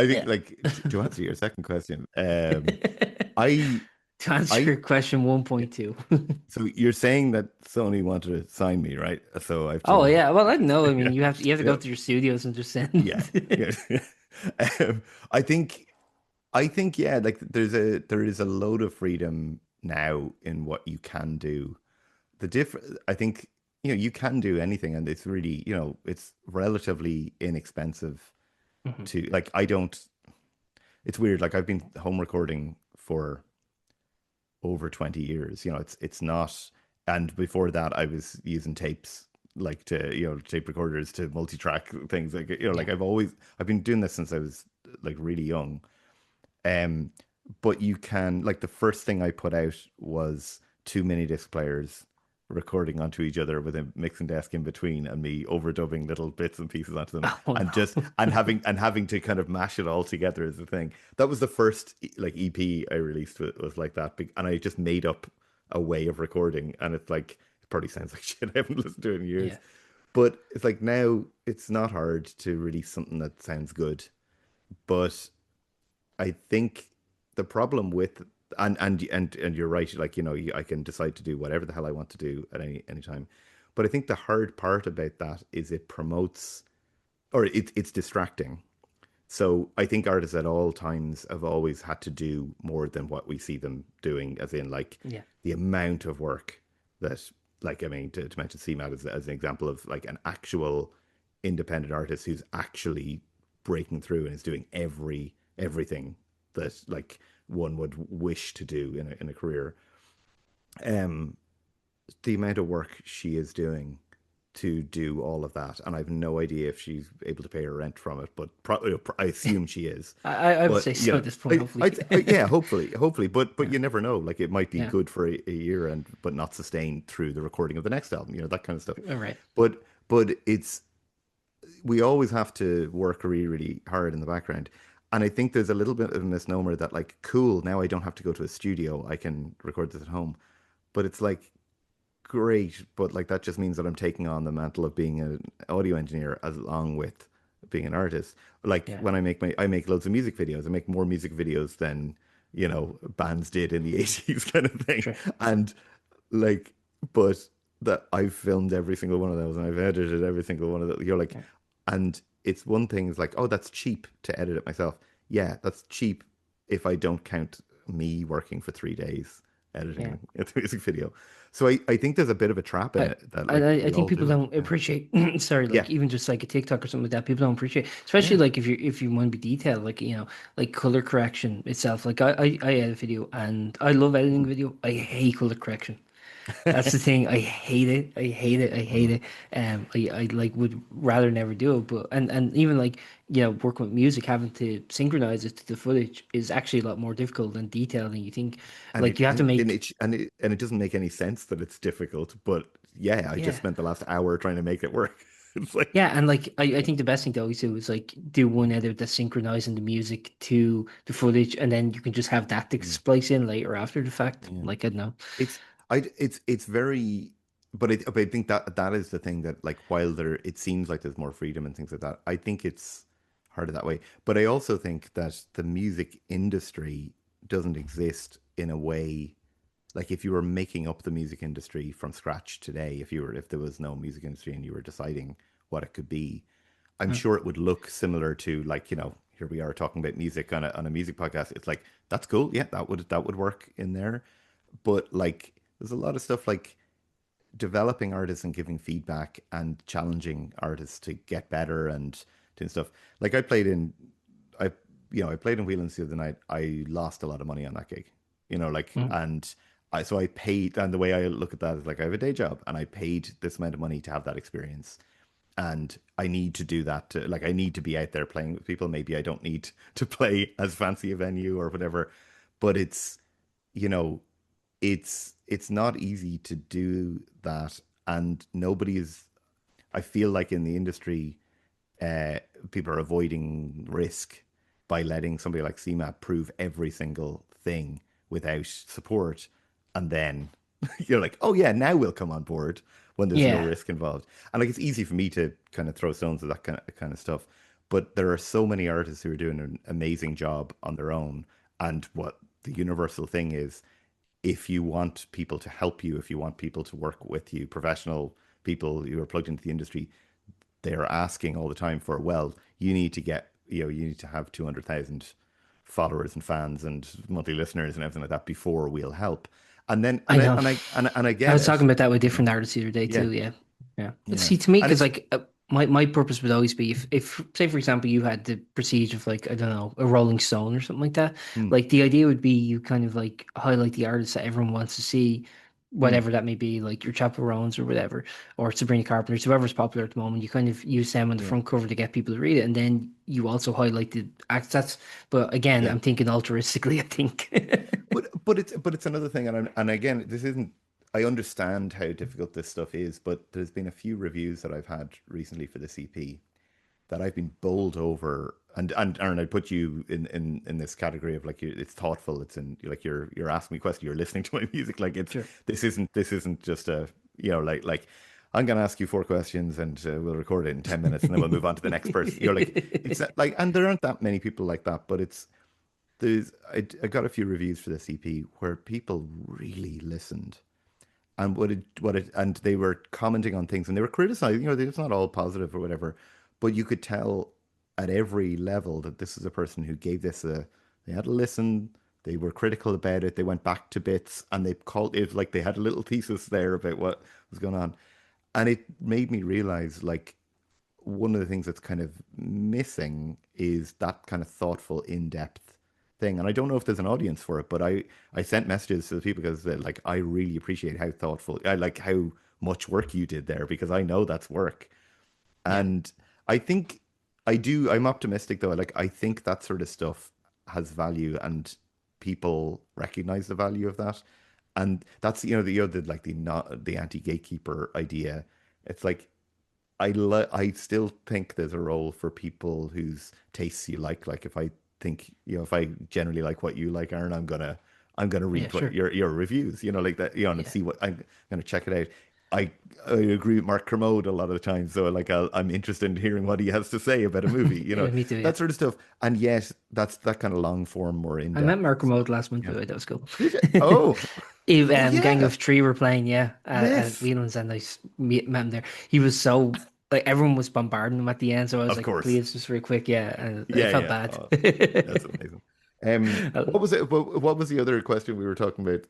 think Yeah. like to answer your second question. I, To answer I. question 1.2. So you're saying that Sony wanted to sign me, right? So I have Oh to. yeah, well I don't know. I mean, you have to go Yeah, to your studios and just yeah, send. yeah. Um, I think yeah, like there is a load of freedom now in what you can do. I think you can do anything, and it's really it's relatively inexpensive Mhm. to like. I don't. It's weird. Like I've been home recording for over 20 years. It's not. And before that, I was using tapes like to tape recorders to multi-track things like like Yeah, I've been doing this since I was like really young. Um, but you can like the first thing I put out was two mini disc players recording onto each other with a mixing desk in between and me overdubbing little bits and pieces onto them Oh and just no. and having to kind of mash it all together as a thing. That was the first like EP I released was like that, and I just made up a way of recording, and it's like it probably sounds like shit. I haven't listened to it in years, Yeah. but it's like now it's not hard to release something that sounds good, but I think the problem with and you're right, like I can decide to do whatever the hell I want to do at any time. But I think the hard part about that is it promotes or it's distracting. So I think artists at all times have always had to do more than what we see them doing, as in like Yeah. the amount of work that, like, I mean, to mention CMAT as an example of like an actual independent artist who's actually breaking through and is doing everything that like one would wish to do in a career. Um, the amount of work she is doing to do all of that, and I've no idea if she's able to pay her rent from it, but probably I assume she is. I would But say so at this point, hopefully. yeah, hopefully, but Yeah. you never know. Like it might be Yeah. good for a year and but not sustained through the recording of the next album, that kind of stuff. All right. But it's we always have to work really hard in the background. And I think there's a little bit of a misnomer that like, cool, now I don't have to go to a studio. I can record this at home. But it's like, great, but like that just means that I'm taking on the mantle of being an audio engineer as along with being an artist. Like Yeah. when I make loads of music videos. I make more music videos than, bands did in the 80s kind of thing. Sure. And like, but that I've filmed every single one of those and I've edited every single one of those. You're like, Yeah. and it's one thing is like, oh, that's cheap to edit it myself. Yeah, that's cheap if I don't count me working for 3 days Yeah. editing a music video. So I think there's a bit of a trap in I, it that I like I we think all people do it. don't Yeah. appreciate sorry, Yeah. like even just like a TikTok or something like that, people don't appreciate, especially Yeah. like if you want to be detailed, like like color correction itself. Like I edit video and I love editing Mm. video. I hate color correction. That's the thing. I hate it. I hate it. I hate Mm. it. I like would rather never do it. But and even like working with music, having to synchronize it to the footage is actually a lot more difficult and detailed than you think. And Like it you have to and, and make it and it doesn't make any sense that it's difficult, but yeah, I just yeah. spent the last hour trying to make it work. It's like Yeah, and like I think the best thing to always do is like do one edit that's synchronizing the music to the footage, and then you can just have that to mm, splice in later after the fact. yeah. Like I don't know. It's it's very but I think that is the thing that like while there it seems like there's more freedom and things like that, I think it's harder that way. But I also think that the music industry doesn't exist in a way like if you were making up the music industry from scratch today, if there was no music industry and you were deciding what it could be, I'm Hmm. sure it would look similar to like, here we are talking about music on a music podcast. It's like that's cool. Yeah, that would work in there. But like there's a lot of stuff like developing artists and giving feedback and challenging artists to get better and doing stuff. Like I I played in Whelan's the other night. I lost a lot of money on that gig. Like Hmm. and I paid, and the way I look at that is like I have a day job and I paid this amount of money to have that experience. And I need to do that to like I need to be out there playing with people. Maybe I don't need to play as fancy a venue or whatever, but you know it's not easy to do that, and nobody's. I feel like in the industry, uh, people are avoiding risk by letting somebody like CMAP prove every single thing without support, and then you're like, oh yeah, now we'll come on board when there's no Yeah, risk involved. And like it's easy for me to kind of throw stones at that kind of stuff, but there are so many artists who are doing an amazing job on their own. And what the universal thing is, if you want people to help you, if you want people to work with you, professional people who are plugged into the industry, they are asking all the time for, well, you need to get, you need to have 200,000 followers and fans and monthly listeners and everything like that before we'll help. And then, I and I, know. and I I get was talking it. about that with different artists the other day Yeah. too. Yeah, yeah. But Yeah. see, to me, And because it's, like my purpose would always be if say for example you had the prestige of like I don't know a Rolling Stone or something like that. mm, Like the idea would be you kind of like highlight the artists that everyone wants to see, mm, whatever that may be, like your Chapel Roans or whatever, or Sabrina Carpenter's, whoever's popular at the moment. You kind of use them on the yeah. front cover to get people to read it, and then you also highlight the acts. That's but again, Yeah. I'm thinking altruistically. I think. But it's another thing, and again, this isn't. I understand how difficult this stuff is, but there's been a few reviews that I've had recently for this EP that I've been bowled over, and Aaron, I'd put you in this category of like it's thoughtful. It's in like you're asking me questions, you're listening to my music. Like it's Sure. this isn't just a like I'm gonna ask you four questions and we'll record it in 10 minutes and then we'll move on to the next person. You're like it's not, like, and there aren't that many people like that, but I got a few reviews for this EP where people really listened and and they were commenting on things and they were criticizing, it's not all positive or whatever, but you could tell at every level that this is a person who gave this they had a listen, they were critical about it, they went back to bits and they called it like they had a little thesis there about what was going on. And it made me realize like one of the things that's kind of missing is that kind of thoughtful, in-depth thing. And I don't know if there's an audience for it, but I sent messages to the people because they're like, I really appreciate how thoughtful, I like how much work you did there because I know that's work. Yeah. And I think I'm optimistic though. Like, I think that sort of stuff has value and people recognize the value of that. And that's, like the not the anti-gatekeeper idea. It's like, I still think there's a role for people whose tastes you like. Like if I think, if I generally like what you like, Aaron, I'm gonna Yeah, read what sure. your reviews, like that, and Yeah. see what I'm gonna check it out. I agree with Mark Kermode a lot of the time, so like I'm interested in hearing what he has to say about a movie, Yeah, me too. Yeah. that sort of stuff. And yet, that's that kind of long form, more in I met depth Mark Remote stuff. last month, Yeah. by the way. That was cool. Did you? Oh, If oh Gang yeah. of Three were playing, yeah, at Yes, Whelan's, and met him there. He was so like everyone was bombarding him at the end, so I was of like, course. please, just very quick, yeah, and it Yeah, felt yeah. bad. Oh, that's amazing. What was it? What was the other question we were talking about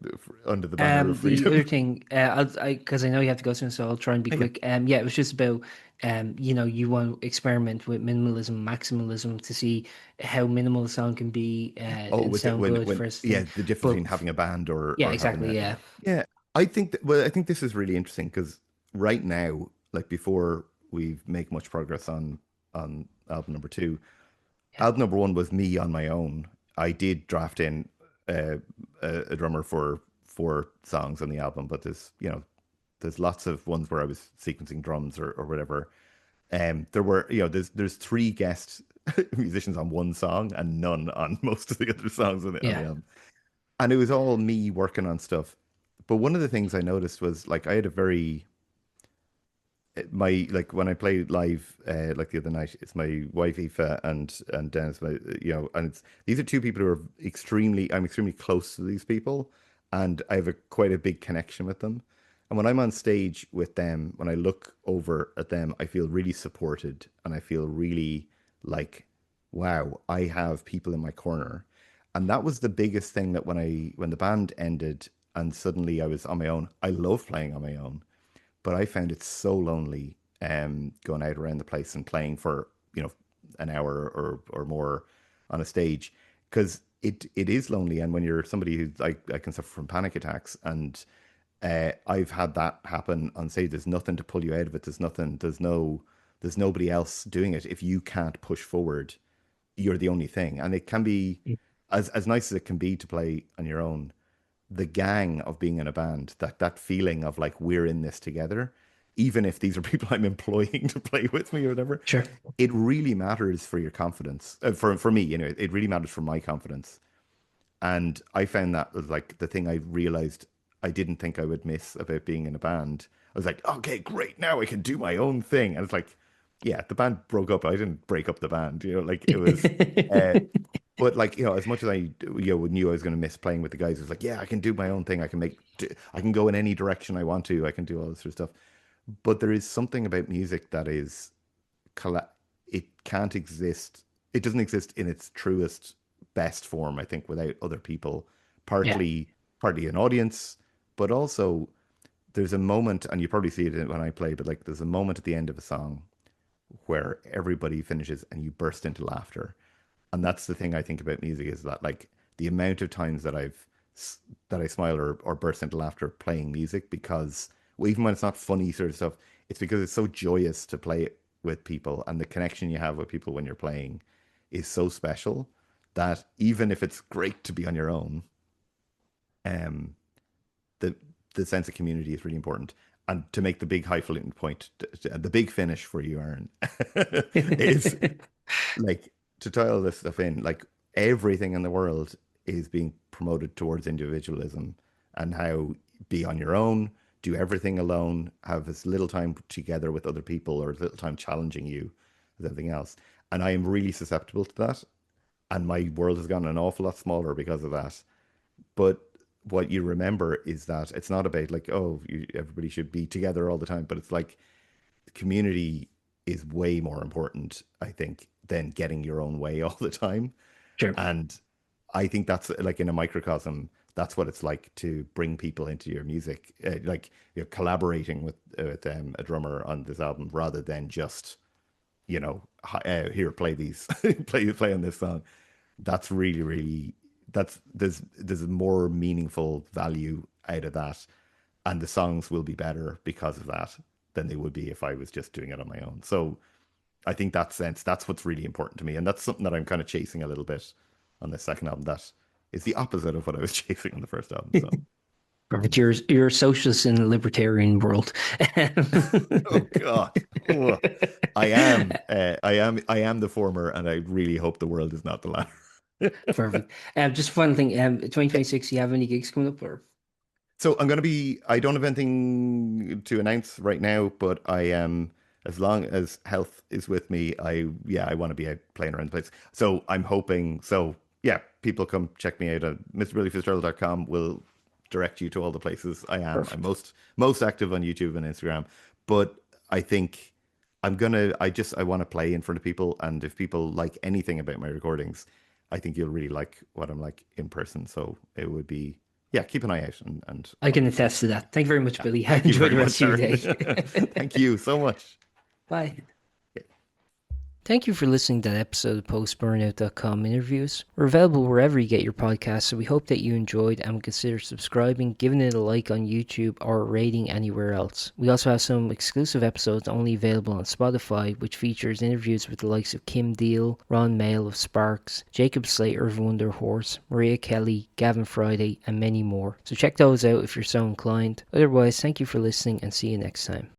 under the banner of The other freedom? thing, because I know you have to go soon, so I'll try and be Yeah. quick. Yeah, it was just about, you want to experiment with minimalism, maximalism to see how minimal a song can be, Oh, and with the, sound good when first yeah, thing. the difference But between having a band yeah, or having exactly, a yeah, yeah. I think this is really interesting because right now, like before we make much progress on album number two, yeah, album number one was me on my own. I did draft in uh, a drummer for four songs on the album, but there's lots of ones where I was sequencing drums or whatever. There were, there's three guest musicians on one song and none on most of the other songs on the yeah, album. And it was all me working on stuff. But one of the things I noticed was like I had a very my like when I play live like the other night, it's my wife Aoife and Dennis, and these are two people who are I'm extremely close to these people, and I have quite a big connection with them. And when I'm on stage with them, when I look over at them, I feel really supported, and I feel really like, wow, I have people in my corner. And that was the biggest thing that when the band ended and suddenly I was on my own, I love playing on my own, but I found it so lonely going out around the place and playing for, an hour or more on a stage because it is lonely. And when you're somebody who I can suffer from panic attacks and I've had that happen on stage, there's nothing to pull you out of it. There's nobody else doing it. If you can't push forward, you're the only thing. And it can be as nice as it can be to play on your own, the gang of being in a band, that feeling of like we're in this together, even if these are people I'm employing to play with me or whatever, sure. it really matters for your confidence. For me, it really matters for my confidence. And I found that was like the thing I realized I didn't think I would miss about being in a band. I was like, okay, great, now I can do my own thing. And it's like, yeah, the band broke up. I didn't break up the band, like it was. Uh, but like, as much as I knew I was going to miss playing with the guys, it was like, yeah, I can do my own thing. I can go in any direction I want to. I can do all this sort of stuff. But there is something about music that is, it can't exist. It doesn't exist in its truest, best form, I think, without other people. Yeah, Partly an audience, but also there's a moment, and you probably see it when I play, but like there's a moment at the end of a song where everybody finishes and you burst into laughter. And that's the thing I think about music is that like the amount of times that I smile or burst into laughter playing music because well, even when it's not funny sort of stuff, it's because it's so joyous to play it with people and the connection you have with people when you're playing is so special that even if it's great to be on your own, um, the the sense of community is really important. And to make the big highlighting point, the big finish for you, Aaron, is like to tie all this stuff in, like everything in the world is being promoted towards individualism and how be on your own, do everything alone, have as little time together with other people or as little time challenging you as everything else. And I am really susceptible to that. And my world has gotten an awful lot smaller because of that. But what you remember is that it's not about like, oh, everybody should be together all the time, but it's like community is way more important, I think, than getting your own way all the time. Sure. And I think that's like in a microcosm, that's what it's like to bring people into your music, like you're collaborating with a drummer on this album rather than just, here, play these, play on this song. That's really, really, there's more meaningful value out of that. And the songs will be better because of that than they would be if I was just doing it on my own. So I think that's what's really important to me. And that's something that I'm kind of chasing a little bit on this second album. That is the opposite of what I was chasing on the first album. So Perfect. You're a socialist in a libertarian world. oh God. Oh, I am the former, and I really hope the world is not the latter. Perfect. Just one thing. 2026, you have any gigs coming up or? So I don't have anything to announce right now, but I am, as long as health is with me, I want to be out playing around the place. So I'm hoping, people come check me out at MrBillyFitzgerald.com will direct you to all the places I am. Perfect. I'm most active on YouTube and Instagram, but I think I want to play in front of people. And if people like anything about my recordings, I think you'll really like what I'm like in person. So it would be, keep an eye out. And I can attest to that. Thank you very much, Billy. thank you Enjoy very the rest of much, your Aaron. day. Thank you so much. Bye. Thank you for listening to that episode of Post-Burnout.com interviews. We're available wherever you get your podcasts, so we hope that you enjoyed and would consider subscribing, giving it a like on YouTube, or a rating anywhere else. We also have some exclusive episodes only available on Spotify, which features interviews with the likes of Kim Deal, Ron Mail of Sparks, Jacob Slater of Wonder Horse, Maria Kelly, Gavin Friday, and many more. So check those out if you're so inclined. Otherwise, thank you for listening and see you next time.